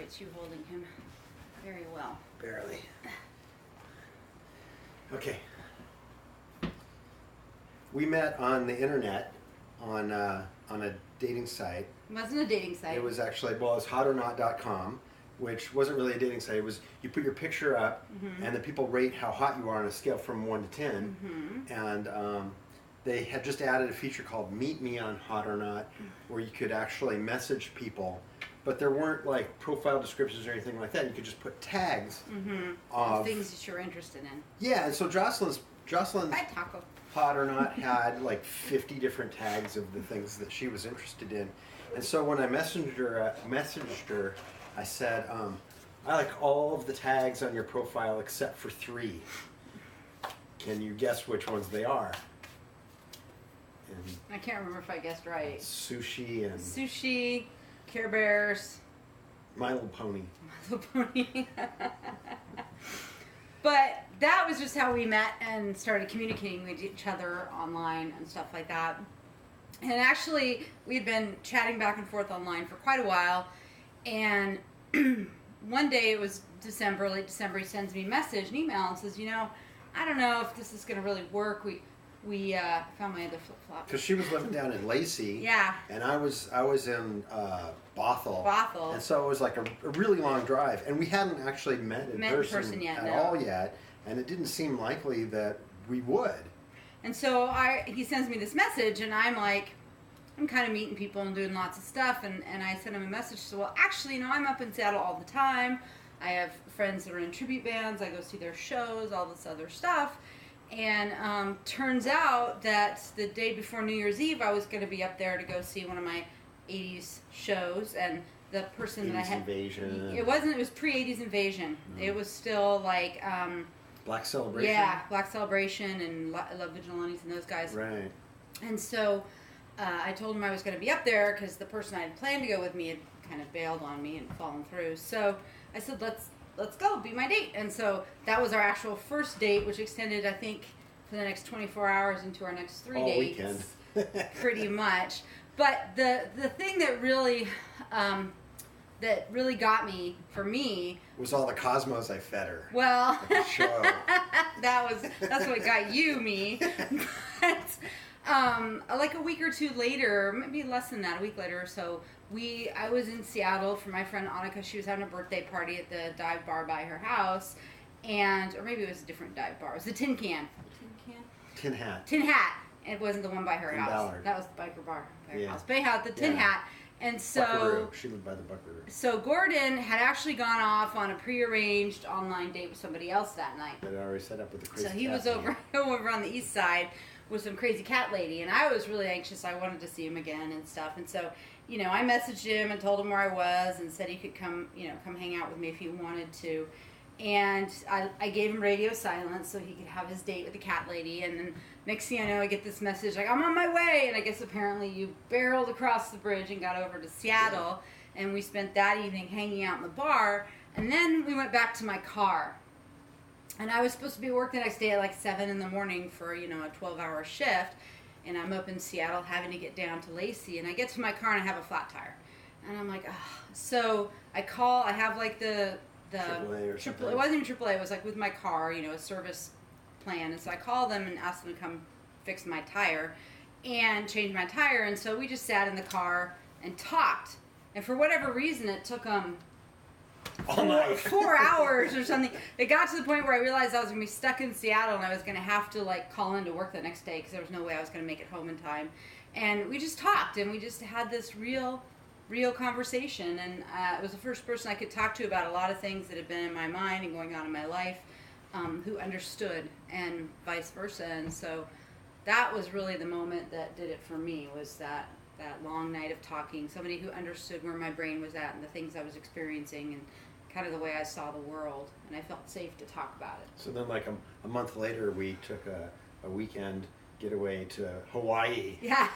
it's you holding him very well. Barely. Okay. We met on the internet on a dating site. It wasn't a dating site. It was actually, well, it's hotornot.com, which wasn't really a dating site. It was, you put your picture up, and the people rate how hot you are on a scale from 1 to 10. And they had just added a feature called Meet Me on Hot or Not, where you could actually message people, but there weren't like profile descriptions or anything like that. You could just put tags of things that you're interested in. Yeah, and so Jocelyn's Bye, Taco. Hot or Not had like 50 different tags of the things that she was interested in. And so when I messaged her, I said, I like all of the tags on your profile except for 3. Can you guess which ones they are? And I can't remember if I guessed right. Sushi, Care Bears, My Little Pony. My Little Pony. But that was just how we met and started communicating with each other online and stuff like that. And actually, we had been chatting back and forth online for quite a while. And one day, it was December, late December, he sends me a message, an email, and says, I don't know if this is going to really work. We found my other flip-flop. Because she was living down in Lacey. Yeah. And I was in Bothell. Bothell. And so it was like a really long drive. And we hadn't actually met in person yet, at all yet. And it didn't seem likely that we would. And so he sends me this message, and I'm like, I'm kind of meeting people and doing lots of stuff. And I sent him a message. So, well, actually, I'm up in Seattle all the time. I have friends that are in tribute bands. I go see their shows, all this other stuff. And turns out that the day before New Year's Eve, I was going to be up there to go see one of my 80s shows. And the person that I had... Invasion. It wasn't. It was pre-80s Invasion. It was still like... Black Celebration? Yeah, Black Celebration and Love Vigilantes and those guys. Right. And so I told him I was going to be up there because the person I had planned to go with me had kind of bailed on me and fallen through. So I said, let's go, be my date. And so that was our actual first date, which extended, I think, for the next 24 hours into our next 3 All dates. Weekend. Pretty much. But the thing that really got me, for me... was all the Cosmos I fed her. Well, at the show. that's what got me. But like a week or two later, maybe less than that, a week later or so, I was in Seattle for my friend Annika. She was having a birthday party at the dive bar by her house, or maybe it was a different dive bar. It was the Tin Can. Tin Hat. Tin Hat. It wasn't the one by her In house. Ballard. That was the biker bar by her house. But anyhow, the Tin Yeah. Hat. And so Buckaroo. She lived by the Buckaroo. So Gordon had actually gone off on a prearranged online date with somebody else that night. That already set up with the crazy So he cat was lady. over on the east side with some crazy cat lady, and I was really anxious. I wanted to see him again and stuff. And so, I messaged him and told him where I was and said he could come hang out with me if he wanted to. And I gave him radio silence so he could have his date with the cat lady. And then next thing I know, I get this message like, I'm on my way. And I guess apparently you barreled across the bridge and got over to Seattle. Yeah. And we spent that evening hanging out in the bar. And then we went back to my car. And I was supposed to be at work the next day at like 7 in the morning for, a 12-hour shift. And I'm up in Seattle having to get down to Lacey. And I get to my car and I have a flat tire. And I'm like, oh. So I have like the AAA or something. It wasn't even AAA. It was like with my car, a service plan. And so I called them and asked them to come fix my tire and change my tire. And so we just sat in the car and talked. And for whatever reason, it took them all night. 4 hours or something. It got to the point where I realized I was going to be stuck in Seattle and I was going to have to call into work the next day because there was no way I was going to make it home in time. And we just talked and we just had this real conversation, and it was the first person I could talk to about a lot of things that had been in my mind and going on in my life, who understood, and vice versa. And so that was really the moment that did it for me, was that long night of talking, somebody who understood where my brain was at and the things I was experiencing and kind of the way I saw the world, and I felt safe to talk about it. So then like a month later, we took a weekend getaway to Hawaii. Yeah.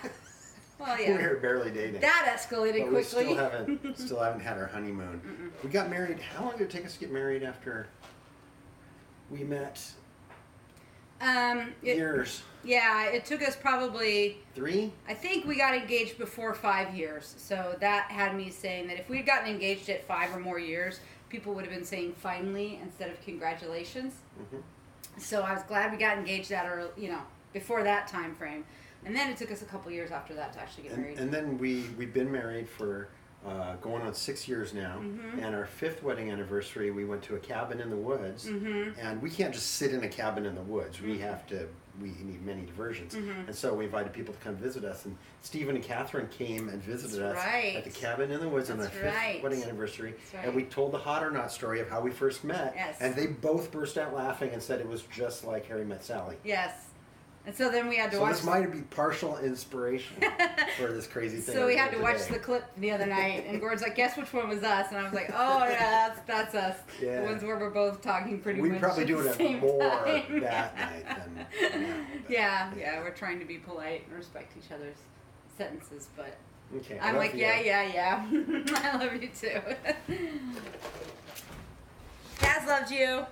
Well, yeah. We were barely dating. That escalated but quickly. We still haven't had our honeymoon. Mm-mm. We got married. How long did it take us to get married after we met? Years. Yeah, it took us probably 3? I think we got engaged before 5 years. So that had me saying that if we had gotten engaged at 5 or more years, people would have been saying finally instead of congratulations. Mm-hmm. So I was glad we got engaged at early, before that time frame. And then it took us a couple years after that to actually get married. And then we've been married for going on 6 years now. Mm-hmm. And our 5th wedding anniversary, we went to a cabin in the woods. Mm-hmm. And we can't just sit in a cabin in the woods. We need many diversions. Mm-hmm. And so we invited people to come visit us. And Stephen and Catherine came and visited That's us right. at the cabin in the woods on our That's 5th right. wedding anniversary. That's right. And we told the Hot or Not story of how we first met. Yes. And they both burst out laughing and said it was just like Harry Met Sally. Yes. And so then we had to So watch. this might be partial inspiration for this crazy thing. So we had to today. watch the clip the other night, and Gord's like, "Guess which one was us?" And I was like, "Oh yeah, that's us. Yeah. The ones where we're both talking pretty We're much probably at doing the it same more time." that night than now. but- Yeah, we're trying to be polite and respect each other's sentences, but Okay. I'm love like, you. yeah. I love you too. Kaz loves you.